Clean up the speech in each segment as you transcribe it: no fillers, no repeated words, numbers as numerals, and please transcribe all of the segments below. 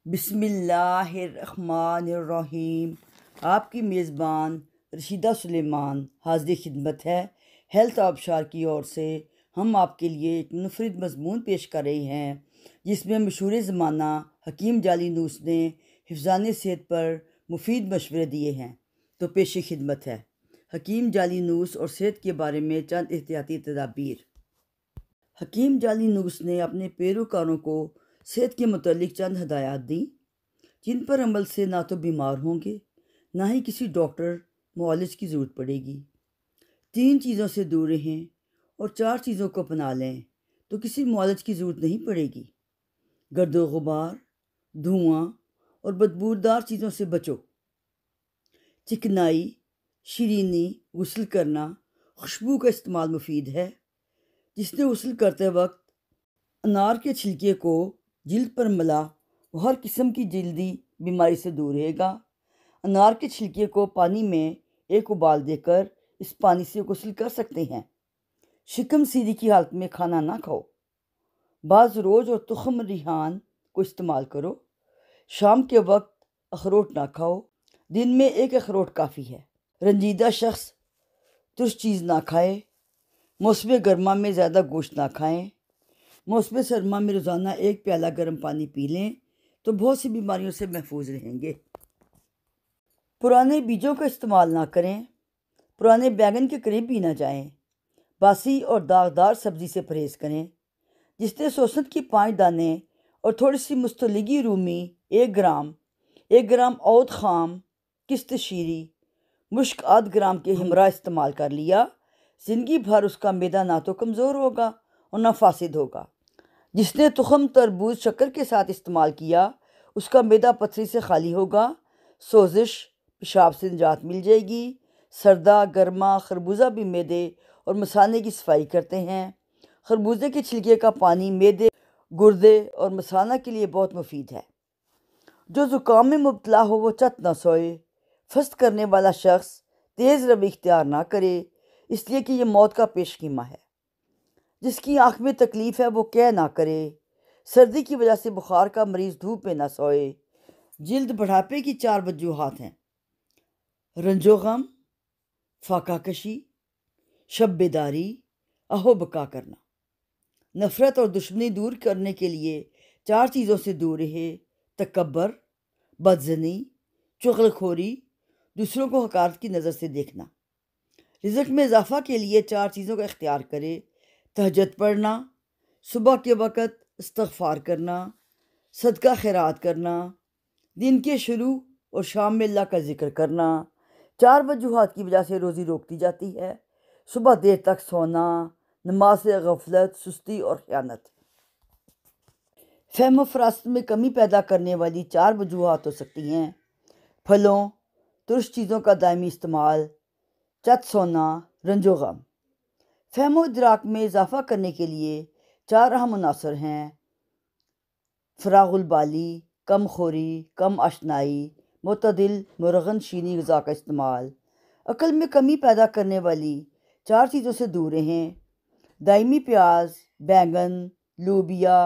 بسم اللہ الرحمن الرحیم۔ آپ کی میزبان رشیدہ سلیمان حاضر خدمت ہے۔ ہیلتھ آبشار کی اور سے ہم آپ کے لیے ایک منفرد مضمون پیش کر رہے ہیں جس میں مشہور زمانہ حکیم جعلی نوس نے حفظان صحت پر مفید مشورے دیے ہیں، تو پیش خدمت ہے حکیم جعلی نوس اور صحت کے بارے میں چند احتیاطی تدابیر۔ حکیم جعلی نوس نے اپنے پیروکاروں کو صحت کے متعلق چند ہدایات دیں جن پر عمل سے نہ تو بیمار ہوں گے، نہ ہی کسی ڈاکٹر معالج کی ضرورت پڑے گی۔ 3 چیزوں سے دور رہیں اور 4 چیزوں کو اپنا لیں تو کسی معالج کی ضرورت نہیں پڑے گی۔ گرد و غبار، دھواں اور بدبودار چیزوں سے بچو۔ چکنائی، شیرینی، غسل کرنا، خوشبو کا استعمال مفید ہے۔ جس نے غسل کرتے وقت انار کے چھلکے کو جلد پر ملا وہ ہر قسم کی جلدی بیماری سے دور رہے گا۔ انار کے چھلکے کو پانی میں ایک ابال دے کر اس پانی سے غسل کر سکتے ہیں۔ شکم سیری کی حالت میں کھانا نہ کھاؤ۔ بعض روز اور تخم ریحان کو استعمال کرو۔ شام کے وقت اخروٹ نہ کھاؤ، دن میں 1 اخروٹ کافی ہے۔ رنجیدہ شخص ترش چیز نہ کھائے۔ موسم گرما میں زیادہ گوشت نہ کھائیں۔ موسم سرما میں روزانہ 1 پیالہ گرم پانی پی لیں تو بہت سی بیماریوں سے محفوظ رہیں گے۔ پرانے بیجوں کا استعمال نہ کریں۔ پرانے بیگن کے قریب بھی نہ جائیں۔ باسی اور داغدار سبزی سے پرہیز کریں۔ جس نے سوسن کی 5 دانے اور تھوڑی سی مستلگی رومی 1 گرام، 1 گرام عود خام، قسط شیری، مشک آدھ گرام کے ہمراہ استعمال کر لیا، زندگی بھر اس کا معدہ نہ تو کمزور ہوگا اور نہ فاسد ہوگا۔ جس نے تخم تربوز شکر کے ساتھ استعمال کیا اس کا معدہ پتھری سے خالی ہوگا، سوزش، پیشاب سے نجات مل جائے گی۔ سردہ گرما خربوزہ بھی معدے اور مثانے کی صفائی کرتے ہیں۔ خربوزے کے چھلکے کا پانی معدے، گردے اور مثانہ کے لیے بہت مفید ہے۔ جو زکام میں مبتلا ہو وہ چت نہ سوئے۔ فست کرنے والا شخص تیز روی اختیار نہ کرے، اس لیے کہ یہ موت کا پیش خیمہ ہے۔ جس کی آنکھ میں تکلیف ہے وہ قے نہ کرے۔ سردی کی وجہ سے بخار کا مریض دھوپ میں نہ سوئے۔ جلد بڑھاپے کی 4 وجوہات ہیں: رنج و غم، فاقہ کشی، شب بیداری، اہو بکا کرنا۔ نفرت اور دشمنی دور کرنے کے لیے 4 چیزوں سے دور رہے: تکبر، بدزنی، چغل خوری، دوسروں کو حقارت کی نظر سے دیکھنا۔ رزق میں اضافہ کے لیے 4 چیزوں کا اختیار کرے: تہجد پڑھنا، صبح کے وقت استغفار کرنا، صدقہ خیرات کرنا، دن کے شروع اور شام میں اللہ کا ذکر کرنا۔ 4 وجوہات کی وجہ سے روزی روک دی جاتی ہے: صبح دیر تک سونا، نماز سے غفلت، سستی اور خیانت۔ فہم و فراست میں کمی پیدا کرنے والی 4 وجوہات ہو سکتی ہیں: پھلوں، ترش چیزوں کا دائمی استعمال، چت سونا، رنج و غم۔ فہم و ادراک میں اضافہ کرنے کے لیے 4 اہم عناصر ہیں: فراغ البالی، کم خوری، کم اشنائی، معتدل مرغن شینی غذا کا استعمال۔ عقل میں کمی پیدا کرنے والی 4 چیزوں سے دور رہیں: دائمی پیاز، بیگن، لوبیا،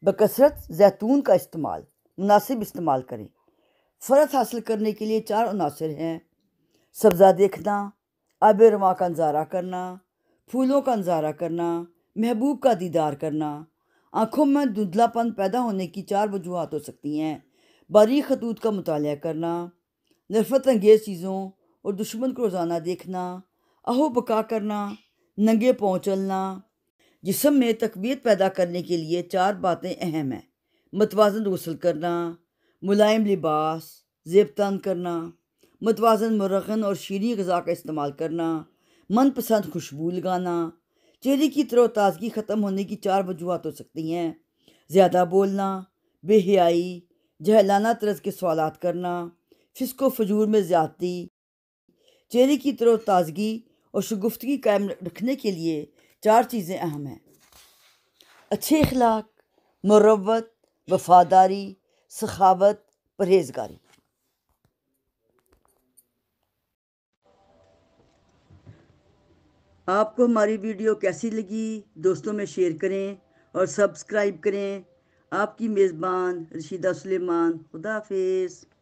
بکثرت زیتون کا استعمال، مناسب استعمال کریں۔ فرد حاصل کرنے کے لیے 4 عناصر ہیں: سبزہ دیکھنا، آب رواں کا نظارہ کرنا، پھولوں کا نظارہ کرنا، محبوب کا دیدار کرنا۔ آنکھوں میں دھندلا پن پیدا ہونے کی 4 وجوہات ہو سکتی ہیں: باریک خطوط کا مطالعہ کرنا، نفرت انگیز چیزوں اور دشمن کو روزانہ دیکھنا، اہو بکا کرنا، ننگے پاؤں چلنا۔ جسم میں تقویت پیدا کرنے کے لیے 4 باتیں اہم ہیں: متوازن غسل کرنا، ملائم لباس، زیب تن کرنا، متوازن مرغن اور شیریں غذا کا استعمال کرنا، من پسند خوشبو لگانا۔ چہرے کی تر و تازگی ختم ہونے کی 4 وجوہات ہو سکتی ہیں: زیادہ بولنا، بے حیائی، جاہلانہ طرز کے سوالات کرنا، فسق و فجور میں زیادتی۔ چہرے کی تر و تازگی اور شگفتگی قائم رکھنے کے لیے 4 چیزیں اہم ہیں: اچھے اخلاق، مروت، وفاداری، سخاوت، پرہیزگاری۔ آپ کو ہماری ویڈیو کیسی لگی؟ دوستوں میں شیئر کریں اور سبسکرائب کریں۔ آپ کی میزبان رشیدہ سلیمان، خدا حافظ۔